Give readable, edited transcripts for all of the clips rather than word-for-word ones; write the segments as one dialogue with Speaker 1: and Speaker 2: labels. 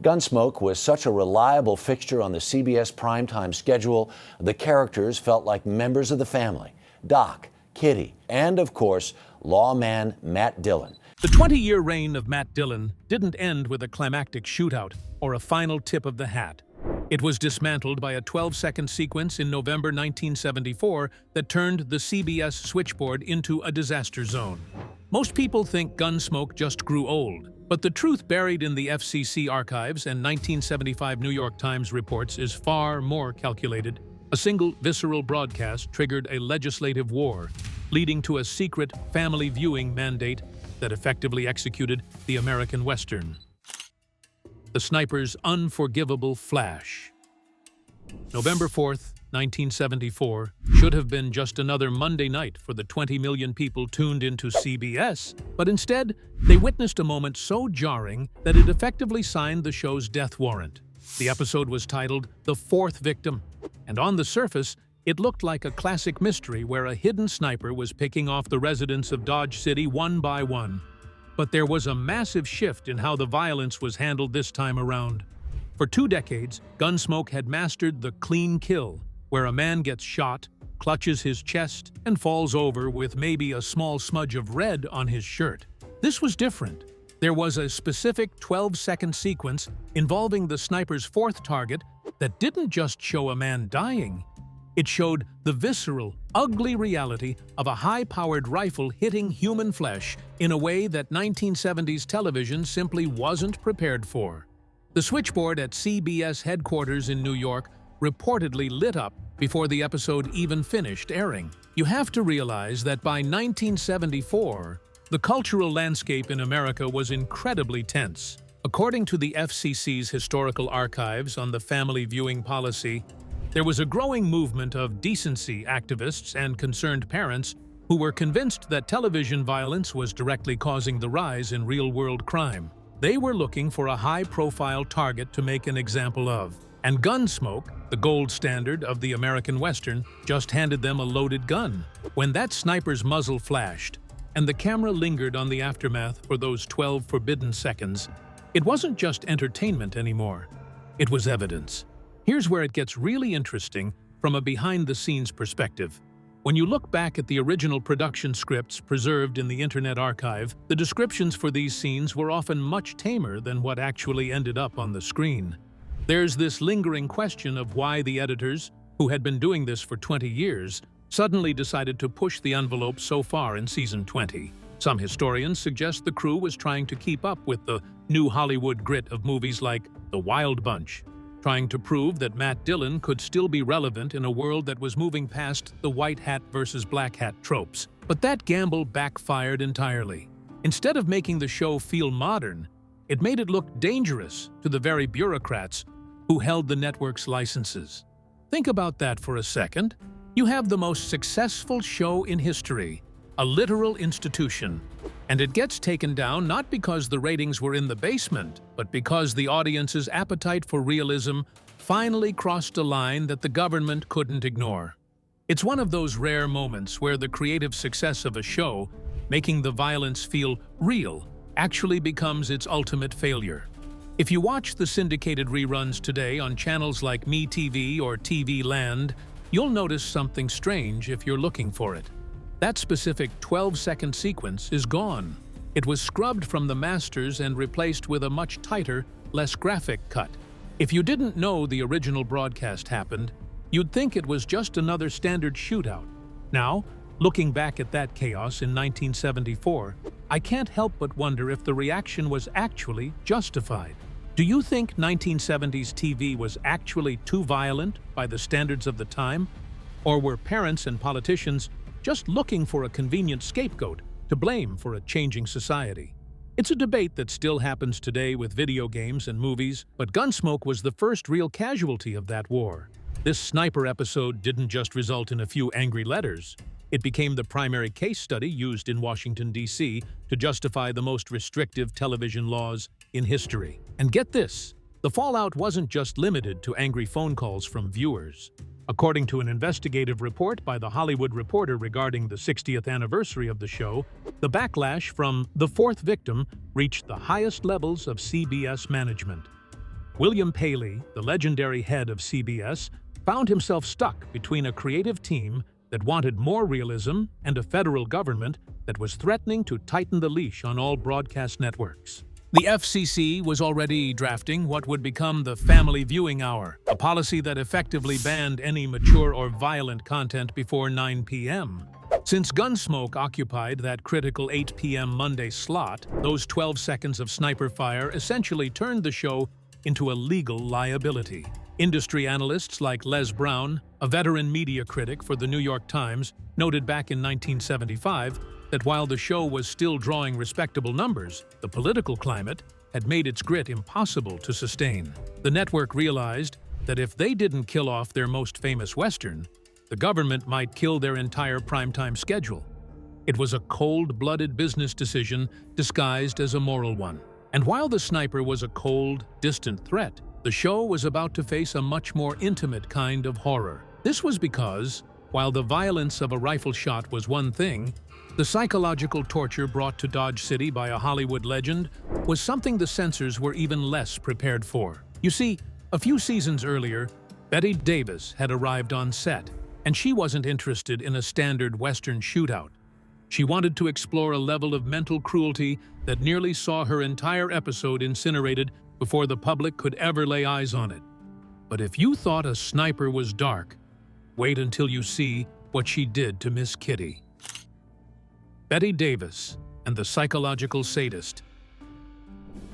Speaker 1: Gunsmoke was such a reliable fixture on the CBS primetime schedule, the characters felt like members of the family. Doc, Kitty, and of course, lawman Matt Dillon.
Speaker 2: The 20-year reign of Matt Dillon didn't end with a climactic shootout or a final tip of the hat. It was dismantled by a 12-second sequence in November 1974 that turned the CBS switchboard into a disaster zone. Most people think Gunsmoke just grew old, but the truth buried in the FCC archives and 1975 New York Times reports is far more calculated. A single visceral broadcast triggered a legislative war, leading to a secret family viewing mandate that effectively executed the American Western. The sniper's unforgivable flash. November 4th, 1974, should have been just another Monday night for the 20 million people tuned into CBS, but instead, they witnessed a moment so jarring that it effectively signed the show's death warrant. The episode was titled The Fourth Victim, and on the surface, it looked like a classic mystery where a hidden sniper was picking off the residents of Dodge City one by one. But there was a massive shift in how the violence was handled this time around. For 2 decades, Gunsmoke had mastered the clean kill, where a man gets shot, clutches his chest, and falls over with maybe a small smudge of red on his shirt. This was different. There was a specific 12-second sequence involving the sniper's fourth target that didn't just show a man dying. It showed the visceral, ugly reality of a high-powered rifle hitting human flesh in a way that 1970s television simply wasn't prepared for. The switchboard at CBS headquarters in New York reportedly lit up before the episode even finished airing. You have to realize that by 1974, the cultural landscape in America was incredibly tense. According to the FCC's historical archives on the family viewing policy, there was a growing movement of decency activists and concerned parents who were convinced that television violence was directly causing the rise in real-world crime. They were looking for a high-profile target to make an example of. And Gunsmoke, the gold standard of the American Western, just handed them a loaded gun. When that sniper's muzzle flashed, and the camera lingered on the aftermath for those 12 forbidden seconds, it wasn't just entertainment anymore. It was evidence. Here's where it gets really interesting from a behind-the-scenes perspective. When you look back at the original production scripts preserved in the Internet Archive, the descriptions for these scenes were often much tamer than what actually ended up on the screen. There's this lingering question of why the editors, who had been doing this for 20 years, suddenly decided to push the envelope so far in season 20. Some historians suggest the crew was trying to keep up with the new Hollywood grit of movies like The Wild Bunch, trying to prove that Matt Dillon could still be relevant in a world that was moving past the white hat versus black hat tropes. But that gamble backfired entirely. Instead of making the show feel modern, it made it look dangerous to the very bureaucrats who held the network's licenses. Think about that for a second. You have the most successful show in history, a literal institution, and it gets taken down not because the ratings were in the basement, but because the audience's appetite for realism finally crossed a line that the government couldn't ignore. It's one of those rare moments where the creative success of a show, making the violence feel real, actually becomes its ultimate failure. If you watch the syndicated reruns today on channels like MeTV or TV Land, you'll notice something strange if you're looking for it. That specific 12-second sequence is gone. It was scrubbed from the masters and replaced with a much tighter, less graphic cut. If you didn't know the original broadcast happened, you'd think it was just another standard shootout. Now, looking back at that chaos in 1974, I can't help but wonder if the reaction was actually justified. Do you think 1970s TV was actually too violent by the standards of the time? Or were parents and politicians just looking for a convenient scapegoat to blame for a changing society? It's a debate that still happens today with video games and movies, but Gunsmoke was the first real casualty of that war. This sniper episode didn't just result in a few angry letters. It became the primary case study used in Washington, D.C. to justify the most restrictive television laws in history. And get this, the fallout wasn't just limited to angry phone calls from viewers. According to an investigative report by The Hollywood Reporter regarding the 60th anniversary of the show, the backlash from The Fourth Victim reached the highest levels of CBS management. William Paley, the legendary head of CBS, found himself stuck between a creative team that wanted more realism and a federal government that was threatening to tighten the leash on all broadcast networks. The FCC was already drafting what would become the Family Viewing Hour, a policy that effectively banned any mature or violent content before 9 p.m. Since Gunsmoke occupied that critical 8 p.m. Monday slot, those 12 seconds of sniper fire essentially turned the show into a legal liability. Industry analysts like Les Brown, a veteran media critic for the New York Times, noted back in 1975 that while the show was still drawing respectable numbers, the political climate had made its grit impossible to sustain. The network realized that if they didn't kill off their most famous Western, the government might kill their entire primetime schedule. It was a cold-blooded business decision disguised as a moral one. And while the sniper was a cold, distant threat, the show was about to face a much more intimate kind of horror. This was because, while the violence of a rifle shot was one thing, the psychological torture brought to Dodge City by a Hollywood legend was something the censors were even less prepared for. You see, a few seasons earlier, Bette Davis had arrived on set, and she wasn't interested in a standard Western shootout. She wanted to explore a level of mental cruelty that nearly saw her entire episode incinerated before the public could ever lay eyes on it. But if you thought a sniper was dark, wait until you see what she did to Miss Kitty. Bette Davis and the Psychological Sadist.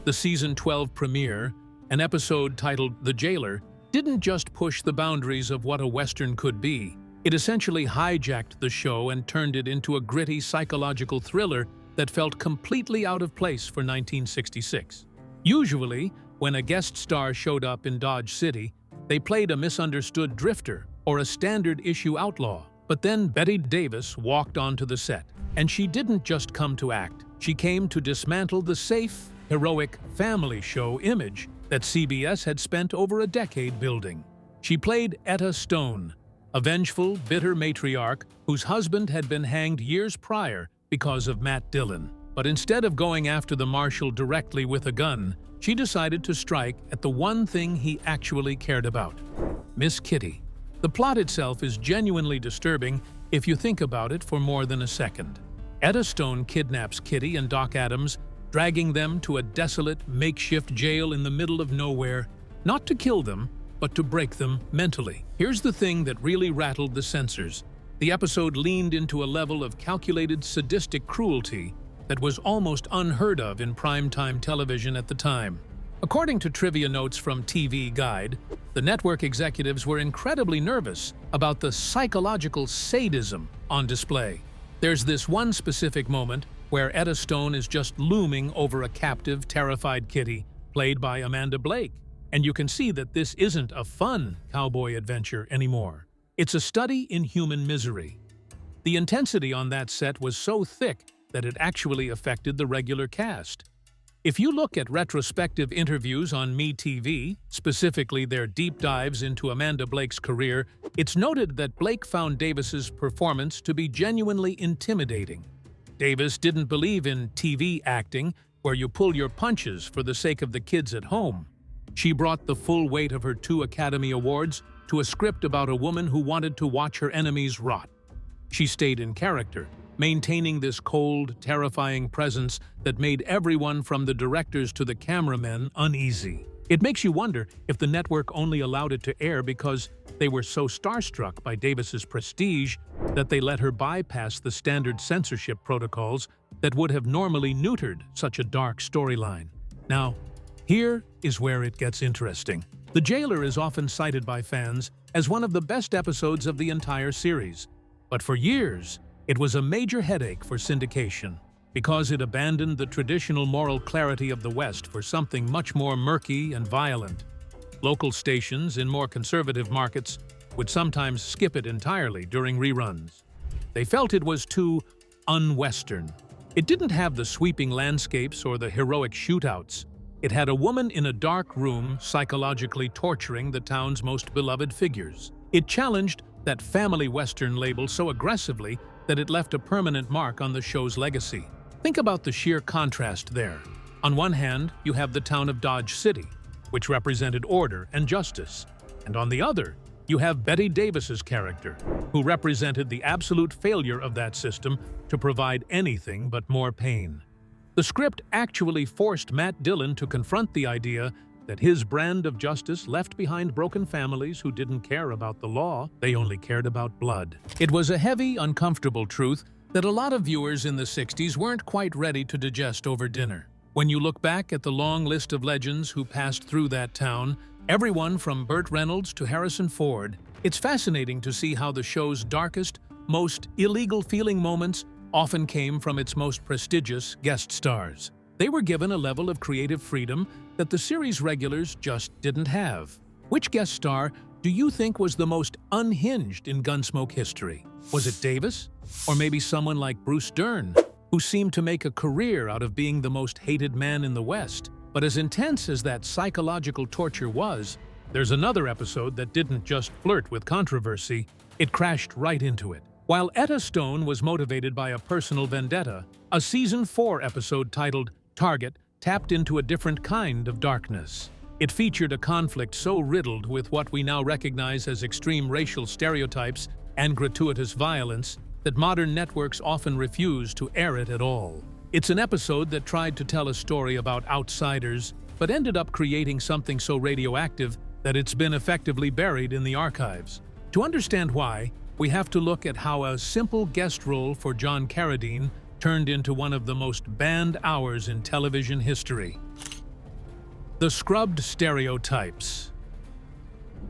Speaker 2: The season 12 premiere, an episode titled The Jailer, didn't just push the boundaries of what a Western could be. It essentially hijacked the show and turned it into a gritty psychological thriller that felt completely out of place for 1966. Usually, when a guest star showed up in Dodge City, they played a misunderstood drifter or a standard-issue outlaw. But then Bette Davis walked onto the set, and she didn't just come to act. She came to dismantle the safe, heroic family show image that CBS had spent over a decade building. She played Etta Stone, a vengeful, bitter matriarch whose husband had been hanged years prior because of Matt Dillon. But instead of going after the marshal directly with a gun, she decided to strike at the one thing he actually cared about: Miss Kitty. The plot itself is genuinely disturbing if you think about it for more than a second. Etta Stone kidnaps Kitty and Doc Adams, dragging them to a desolate, makeshift jail in the middle of nowhere, not to kill them, but to break them mentally. Here's the thing that really rattled the censors. The episode leaned into a level of calculated, sadistic cruelty that was almost unheard of in primetime television at the time. According to trivia notes from TV Guide, the network executives were incredibly nervous about the psychological sadism on display. There's this one specific moment where Etta Stone is just looming over a captive, terrified Kitty, played by Amanda Blake. And you can see that this isn't a fun cowboy adventure anymore. It's a study in human misery. The intensity on that set was so thick that it actually affected the regular cast. If you look at retrospective interviews on MeTV, specifically their deep dives into Amanda Blake's career, it's noted that Blake found Davis's performance to be genuinely intimidating. Davis didn't believe in TV acting, where you pull your punches for the sake of the kids at home. She brought the full weight of her 2 Academy Awards to a script about a woman who wanted to watch her enemies rot. She stayed in character, maintaining this cold, terrifying presence that made everyone from the directors to the cameramen uneasy. It makes you wonder if the network only allowed it to air because they were so starstruck by Davis's prestige that they let her bypass the standard censorship protocols that would have normally neutered such a dark storyline. Now, here is where it gets interesting. The Jailer is often cited by fans as one of the best episodes of the entire series. But for years, it was a major headache for syndication because it abandoned the traditional moral clarity of the West for something much more murky and violent. Local stations in more conservative markets would sometimes skip it entirely during reruns. They felt it was too un-Western. It didn't have the sweeping landscapes or the heroic shootouts. It had a woman in a dark room psychologically torturing the town's most beloved figures. It challenged that family Western label so aggressively that it left a permanent mark on the show's legacy. Think about the sheer contrast there. On one hand, you have the town of Dodge City, which represented order and justice. And on the other, you have Bette Davis's character, who represented the absolute failure of that system to provide anything but more pain. The script actually forced Matt Dillon to confront the idea that his brand of justice left behind broken families who didn't care about the law, they only cared about blood. It was a heavy, uncomfortable truth that a lot of viewers in the 60s weren't quite ready to digest over dinner. When you look back at the long list of legends who passed through that town, everyone from Burt Reynolds to Harrison Ford, it's fascinating to see how the show's darkest, most illegal-feeling moments often came from its most prestigious guest stars. They were given a level of creative freedom that the series regulars just didn't have. Which guest star do you think was the most unhinged in Gunsmoke history? Was it Davis? Or maybe someone like Bruce Dern, who seemed to make a career out of being the most hated man in the West? But as intense as that psychological torture was, there's another episode that didn't just flirt with controversy, it crashed right into it. While Etta Stone was motivated by a personal vendetta, a Season 4 episode titled Target tapped into a different kind of darkness. It featured a conflict so riddled with what we now recognize as extreme racial stereotypes and gratuitous violence that modern networks often refuse to air it at all. It's an episode that tried to tell a story about outsiders, but ended up creating something so radioactive that it's been effectively buried in the archives. To understand why, we have to look at how a simple guest role for John Carradine turned into one of the most banned hours in television history. The scrubbed stereotypes.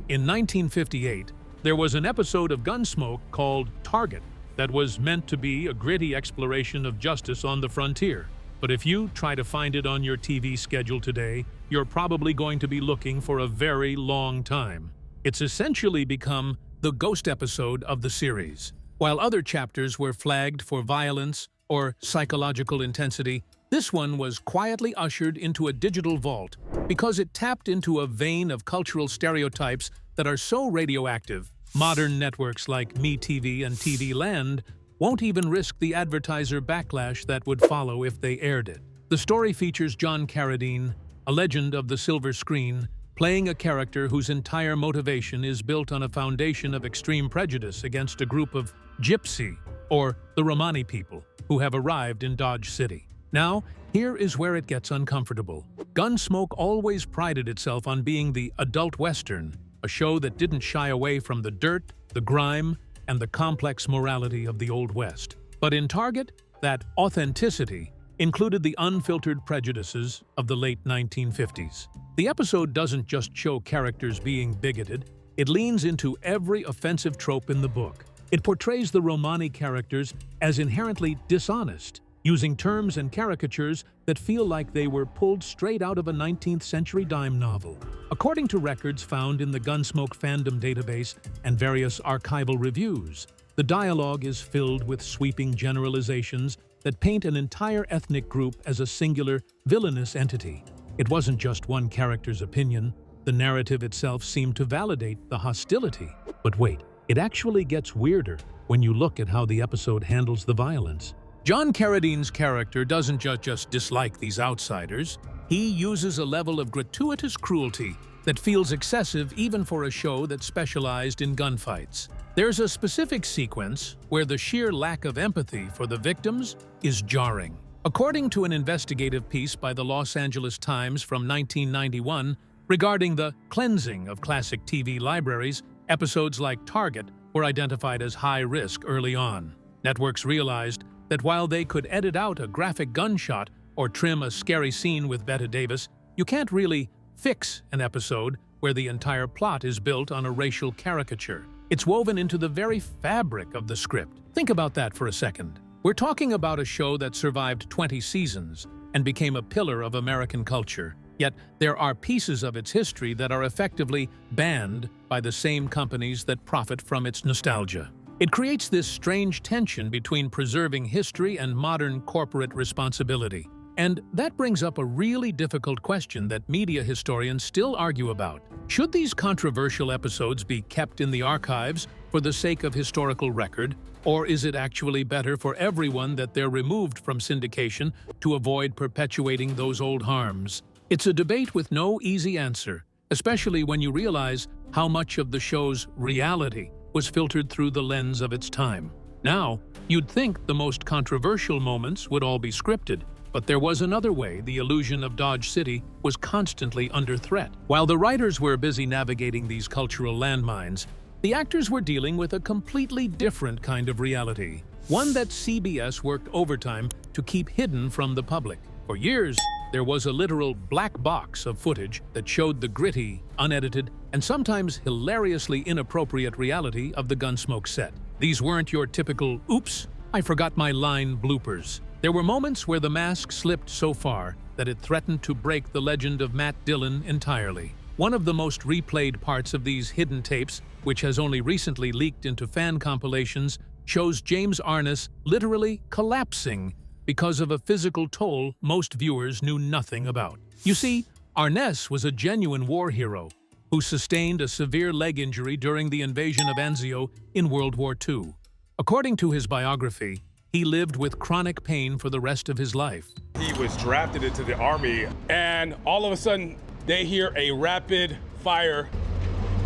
Speaker 2: In 1958, there was an episode of Gunsmoke called Target that was meant to be a gritty exploration of justice on the frontier. But if you try to find it on your TV schedule today, you're probably going to be looking for a very long time. It's essentially become the ghost episode of the series. While other chapters were flagged for violence or psychological intensity, this one was quietly ushered into a digital vault because it tapped into a vein of cultural stereotypes that are so radioactive, modern networks like MeTV and TV Land won't even risk the advertiser backlash that would follow if they aired it. The story features John Carradine, a legend of the silver screen, playing a character whose entire motivation is built on a foundation of extreme prejudice against a group of Gypsy, or the Romani people, who have arrived in Dodge City. Now, here is where it gets uncomfortable. Gunsmoke always prided itself on being the adult Western, a show that didn't shy away from the dirt, the grime, and the complex morality of the Old West. But in Target, that authenticity included the unfiltered prejudices of the late 1950s. The episode doesn't just show characters being bigoted, it leans into every offensive trope in the book. It portrays the Romani characters as inherently dishonest, using terms and caricatures that feel like they were pulled straight out of a 19th century dime novel. According to records found in the Gunsmoke fandom database and various archival reviews, the dialogue is filled with sweeping generalizations that paint an entire ethnic group as a singular, villainous entity. It wasn't just one character's opinion. The narrative itself seemed to validate the hostility. But wait, it actually gets weirder when you look at how the episode handles the violence. John Carradine's character doesn't just dislike these outsiders. He uses a level of gratuitous cruelty that feels excessive even for a show that specialized in gunfights. There's a specific sequence where the sheer lack of empathy for the victims is jarring. According to an investigative piece by the Los Angeles Times from 1991 regarding the cleansing of classic TV libraries, episodes like Target were identified as high risk early on. Networks realized that while they could edit out a graphic gunshot or trim a scary scene with Bette Davis, you can't really fix an episode where the entire plot is built on a racial caricature. It's woven into the very fabric of the script. Think about that for a second. We're talking about a show that survived 20 seasons and became a pillar of American culture. Yet there are pieces of its history that are effectively banned by the same companies that profit from its nostalgia. It creates this strange tension between preserving history and modern corporate responsibility. And that brings up a really difficult question that media historians still argue about. Should these controversial episodes be kept in the archives for the sake of historical record, or is it actually better for everyone that they're removed from syndication to avoid perpetuating those old harms? It's a debate with no easy answer, especially when you realize how much of the show's reality was filtered through the lens of its time. Now, you'd think the most controversial moments would all be scripted, but there was another way the illusion of Dodge City was constantly under threat. While the writers were busy navigating these cultural landmines, the actors were dealing with a completely different kind of reality, one that CBS worked overtime to keep hidden from the public. For years, there was a literal black box of footage that showed the gritty, unedited, and sometimes hilariously inappropriate reality of the Gunsmoke set. These weren't your typical, "oops, I forgot my line" bloopers. There were moments where the mask slipped so far that it threatened to break the legend of Matt Dillon entirely. One of the most replayed parts of these hidden tapes, which has only recently leaked into fan compilations, shows James Arness literally collapsing because of a physical toll most viewers knew nothing about. You see, Arness was a genuine war hero who sustained a severe leg injury during the invasion of Anzio in World War II. According to his biography, he lived with chronic pain for the rest of his life.
Speaker 3: He was drafted into the Army, and all of a sudden, they hear a rapid fire,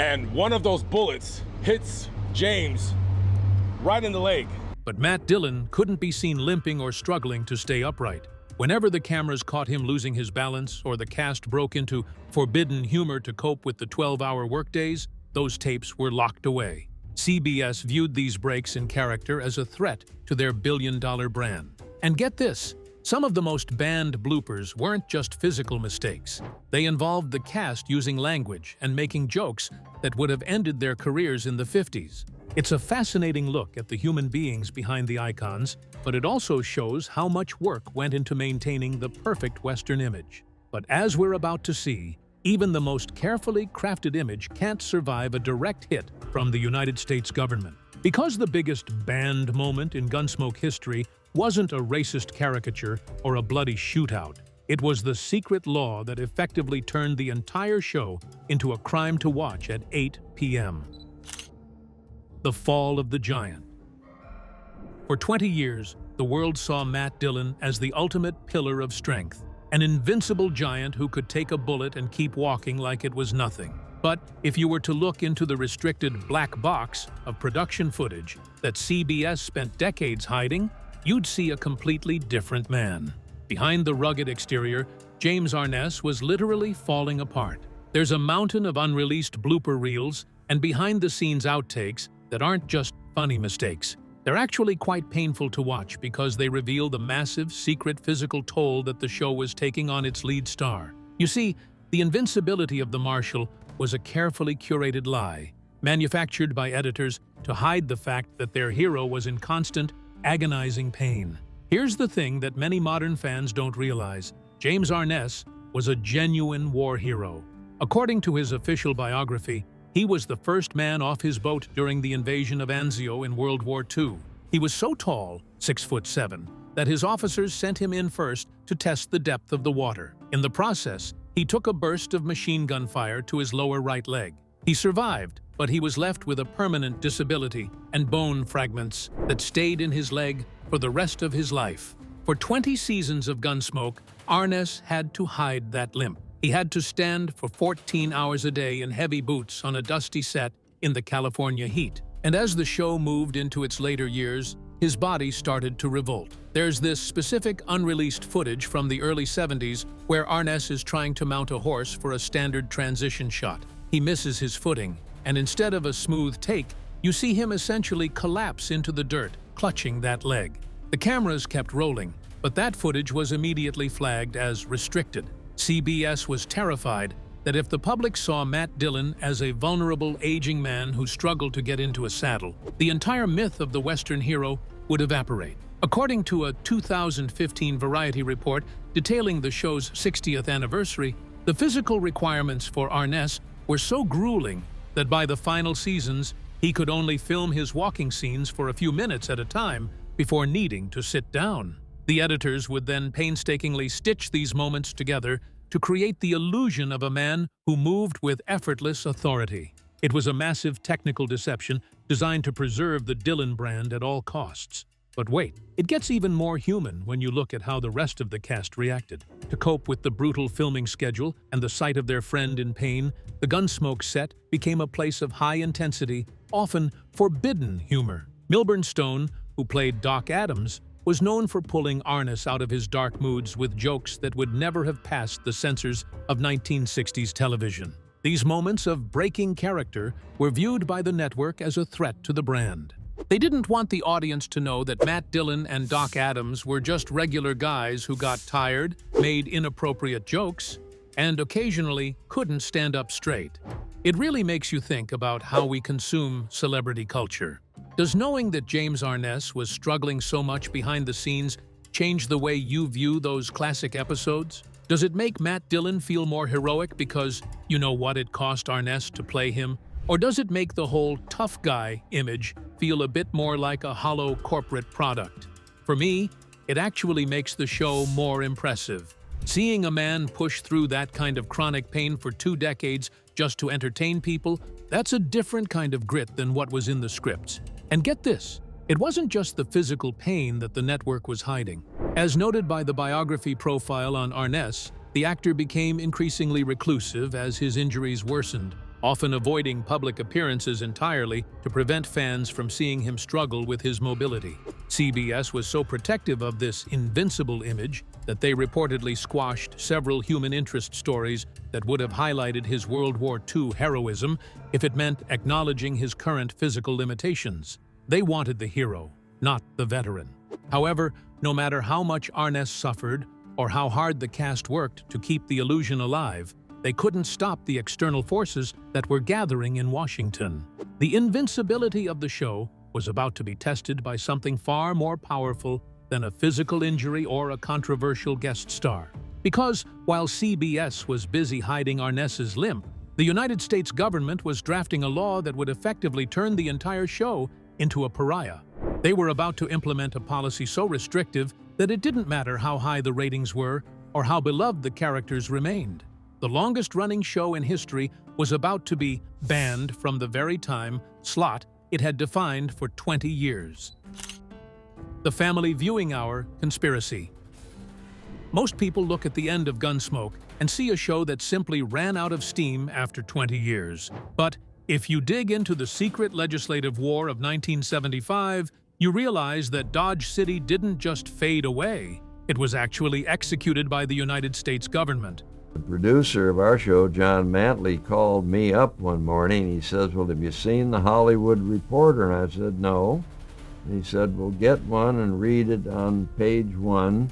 Speaker 3: and one of those bullets hits James right in the leg.
Speaker 2: But Matt Dillon couldn't be seen limping or struggling to stay upright. Whenever the cameras caught him losing his balance or the cast broke into forbidden humor to cope with the 12-hour workdays, those tapes were locked away. CBS viewed these breaks in character as a threat to their billion-dollar brand. And get this, some of the most banned bloopers weren't just physical mistakes. They involved the cast using language and making jokes that would have ended their careers in the 50s. It's a fascinating look at the human beings behind the icons, but it also shows how much work went into maintaining the perfect Western image. But as we're about to see, even the most carefully crafted image can't survive a direct hit from the United States government. Because the biggest banned moment in Gunsmoke history wasn't a racist caricature or a bloody shootout. It was the secret law that effectively turned the entire show into a crime to watch at 8 p.m. The Fall of the Giant. For 20 years, the world saw Matt Dillon as the ultimate pillar of strength, an invincible giant who could take a bullet and keep walking like it was nothing. But if you were to look into the restricted black box of production footage that CBS spent decades hiding, you'd see a completely different man. Behind the rugged exterior, James Arness was literally falling apart. There's a mountain of unreleased blooper reels and behind-the-scenes outtakes that aren't just funny mistakes. They're actually quite painful to watch because they reveal the massive, secret physical toll that the show was taking on its lead star. You see, the invincibility of the Marshal was a carefully curated lie, manufactured by editors to hide the fact that their hero was in constant, agonizing pain. Here's the thing that many modern fans don't realize. James Arness was a genuine war hero. According to his official biography, he was the first man off his boat during the invasion of Anzio in World War II. He was so tall, 6'7", that his officers sent him in first to test the depth of the water. In the process, he took a burst of machine gun fire to his lower right leg. He survived, but he was left with a permanent disability and bone fragments that stayed in his leg for the rest of his life. For 20 seasons of Gunsmoke, Arness had to hide that limp. He had to stand for 14 hours a day in heavy boots on a dusty set in the California heat. And as the show moved into its later years, his body started to revolt. There's this specific unreleased footage from the early 70s where Arness is trying to mount a horse for a standard transition shot. He misses his footing, and instead of a smooth take, you see him essentially collapse into the dirt, clutching that leg. The cameras kept rolling, but that footage was immediately flagged as restricted. CBS was terrified that if the public saw Matt Dillon as a vulnerable, aging man who struggled to get into a saddle, the entire myth of the Western hero would evaporate. According to a 2015 Variety report detailing the show's 60th anniversary, the physical requirements for Arness were so grueling that by the final seasons, he could only film his walking scenes for a few minutes at a time before needing to sit down. The editors would then painstakingly stitch these moments together to create the illusion of a man who moved with effortless authority. It was a massive technical deception designed to preserve the Dillon brand at all costs. But wait, it gets even more human when you look at how the rest of the cast reacted. To cope with the brutal filming schedule and the sight of their friend in pain, the Gunsmoke set became a place of high intensity, often forbidden humor. Milburn Stone, who played Doc Adams, was known for pulling Arness out of his dark moods with jokes that would never have passed the censors of 1960s television. These moments of breaking character were viewed by the network as a threat to the brand. They didn't want the audience to know that Matt Dillon and Doc Adams were just regular guys who got tired, made inappropriate jokes, and occasionally couldn't stand up straight. It really makes you think about how we consume celebrity culture. Does knowing that James Arness was struggling so much behind the scenes change the way you view those classic episodes? Does it make Matt Dillon feel more heroic because you know what it cost Arness to play him? Or does it make the whole tough guy image feel a bit more like a hollow corporate product? For me, it actually makes the show more impressive. Seeing a man push through that kind of chronic pain for 2 decades just to entertain people, that's a different kind of grit than what was in the scripts. And get this, it wasn't just the physical pain that the network was hiding. As noted by the biography profile on Arness, the actor became increasingly reclusive as his injuries worsened, often avoiding public appearances entirely to prevent fans from seeing him struggle with his mobility. CBS was so protective of this invincible image that they reportedly squashed several human interest stories that would have highlighted his World War II heroism if it meant acknowledging his current physical limitations. They wanted the hero, not the veteran. However, no matter how much Arness suffered or how hard the cast worked to keep the illusion alive, they couldn't stop the external forces that were gathering in Washington. The invincibility of the show was about to be tested by something far more powerful than a physical injury or a controversial guest star. Because while CBS was busy hiding Arness's limp, the United States government was drafting a law that would effectively turn the entire show into a pariah. They were about to implement a policy so restrictive that it didn't matter how high the ratings were or how beloved the characters remained. The longest-running show in history was about to be banned from the very time slot it had defined for 20 years. The Family Viewing Hour Conspiracy. Most people look at the end of Gunsmoke and see a show that simply ran out of steam after 20 years. But if you dig into the secret legislative war of 1975, you realize that Dodge City didn't just fade away. It was actually executed by the United States government.
Speaker 4: The producer of our show, John Mantley, called me up one morning. He says, "Well, have you seen the Hollywood Reporter?" And I said, "No." And he said, "Well, get one and read it on page 1.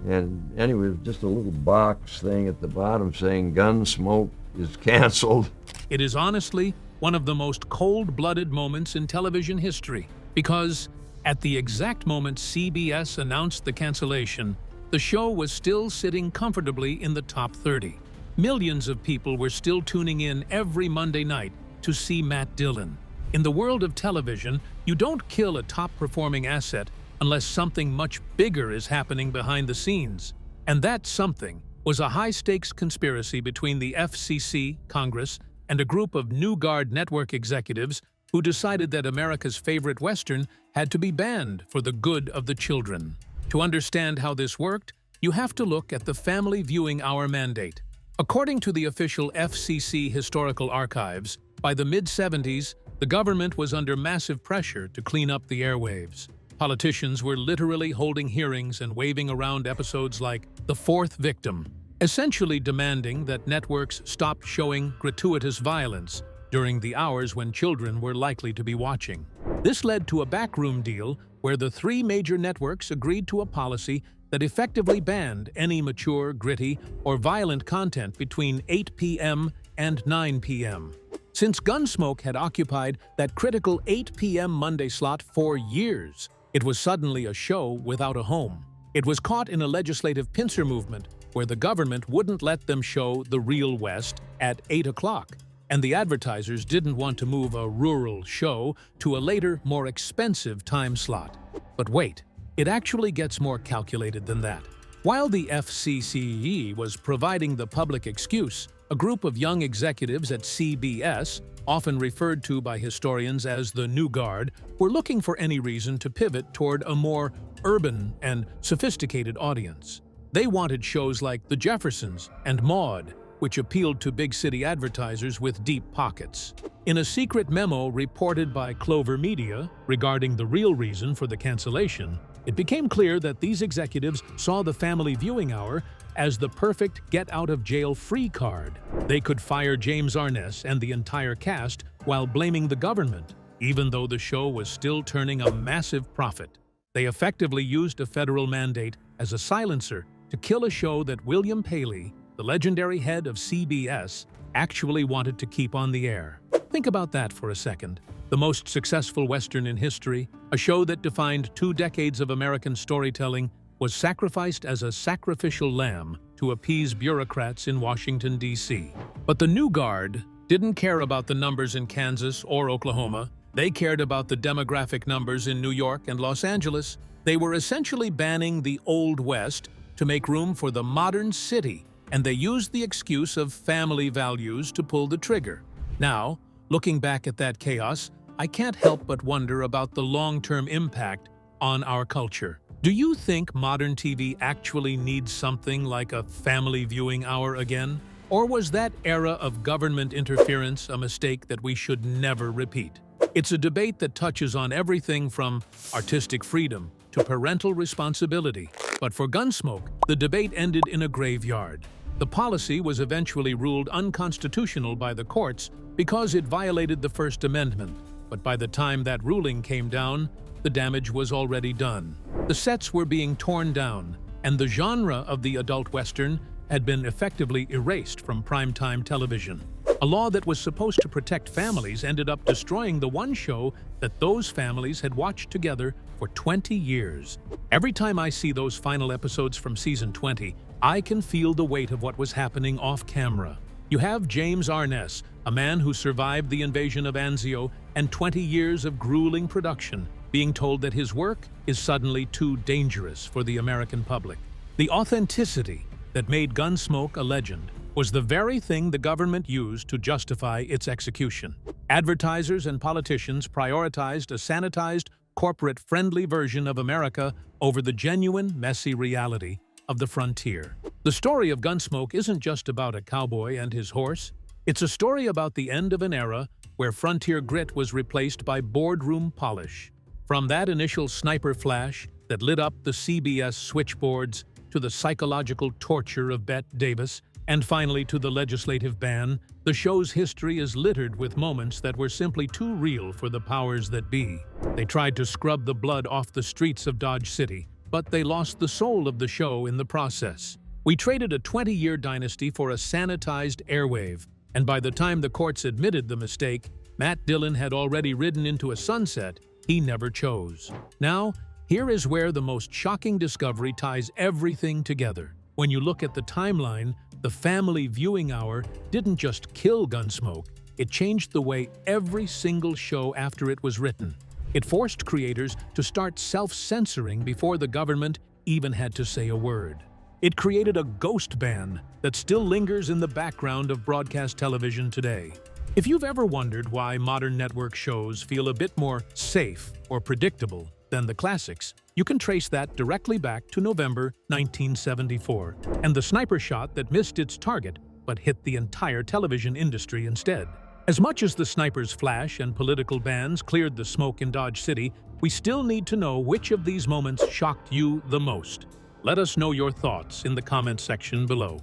Speaker 4: And anyway, it was just a little box thing at the bottom saying Gunsmoke is canceled.
Speaker 2: It is honestly one of the most cold-blooded moments in television history, because at the exact moment CBS announced the cancellation, the show was still sitting comfortably in the top 30. Millions of people were still tuning in every Monday night to see Matt Dillon. In the world of television, you don't kill a top-performing asset unless something much bigger is happening behind the scenes. And that something was a high-stakes conspiracy between the FCC, Congress, and a group of New Guard network executives who decided that America's favorite Western had to be banned for the good of the children. To understand how this worked, you have to look at the Family Viewing Hour mandate. According to the official FCC historical archives, by the mid-70s, the government was under massive pressure to clean up the airwaves. Politicians were literally holding hearings and waving around episodes like The Fourth Victim, essentially demanding that networks stop showing gratuitous violence during the hours when children were likely to be watching. This led to a backroom deal where the 3 major networks agreed to a policy that effectively banned any mature, gritty, or violent content between 8 p.m. and 9 p.m. Since Gunsmoke had occupied that critical 8 p.m. Monday slot for years, it was suddenly a show without a home. It was caught in a legislative pincer movement where the government wouldn't let them show The Real West at 8 o'clock, and the advertisers didn't want to move a rural show to a later, more expensive time slot. But wait, it actually gets more calculated than that. While the FCC was providing the public excuse, a group of young executives at CBS often referred to by historians as the New Guard, were looking for any reason to pivot toward a more urban and sophisticated audience. They wanted shows like The Jeffersons and Maude, which appealed to big city advertisers with deep pockets. In a secret memo reported by Clover Media regarding the real reason for the cancellation, it became clear that these executives saw the family viewing hour as the perfect get-out-of-jail-free card. They could fire James Arness and the entire cast while blaming the government, even though the show was still turning a massive profit. They effectively used a federal mandate as a silencer to kill a show that William Paley, the legendary head of CBS, actually wanted to keep on the air. Think about that for a second. The most successful Western in history, a show that defined 2 decades of American storytelling, was sacrificed as a sacrificial lamb to appease bureaucrats in Washington, D.C. But the New Guard didn't care about the numbers in Kansas or Oklahoma. They cared about the demographic numbers in New York and Los Angeles. They were essentially banning the Old West to make room for the modern city, and they used the excuse of family values to pull the trigger. Now, looking back at that chaos, I can't help but wonder about the long-term impact on our culture. Do you think modern TV actually needs something like a family viewing hour again? Or was that era of government interference a mistake that we should never repeat? It's a debate that touches on everything from artistic freedom to parental responsibility. But for Gunsmoke, the debate ended in a graveyard. The policy was eventually ruled unconstitutional by the courts because it violated the First Amendment. But by the time that ruling came down, the damage was already done. The sets were being torn down, and the genre of the adult Western had been effectively erased from primetime television. A law that was supposed to protect families ended up destroying the one show that those families had watched together for 20 years. Every time I see those final episodes from season 20, I can feel the weight of what was happening off camera. You have James Arness, a man who survived the invasion of Anzio and 20 years of grueling production, being told that his work is suddenly too dangerous for the American public. The authenticity that made Gunsmoke a legend was the very thing the government used to justify its execution. Advertisers and politicians prioritized a sanitized, corporate-friendly version of America over the genuine, messy reality of the frontier. The story of Gunsmoke isn't just about a cowboy and his horse. It's a story about the end of an era where frontier grit was replaced by boardroom polish. From that initial sniper flash that lit up the CBS switchboards to the psychological torture of Bette Davis, and finally to the legislative ban, the show's history is littered with moments that were simply too real for the powers that be. They tried to scrub the blood off the streets of Dodge City, but they lost the soul of the show in the process. We traded a 20-year dynasty for a sanitized airwave, and by the time the courts admitted the mistake, Matt Dillon had already ridden into a sunset he never chose. Now, here is where the most shocking discovery ties everything together. When you look at the timeline, the family viewing hour didn't just kill Gunsmoke, it changed the way every single show after it was written. It forced creators to start self-censoring before the government even had to say a word. It created a ghost ban that still lingers in the background of broadcast television today. If you've ever wondered why modern network shows feel a bit more safe or predictable than the classics, you can trace that directly back to November 1974, and the sniper shot that missed its target but hit the entire television industry instead. As much as the sniper's flash and political bans cleared the smoke in Dodge City, we still need to know which of these moments shocked you the most. Let us know your thoughts in the comment section below.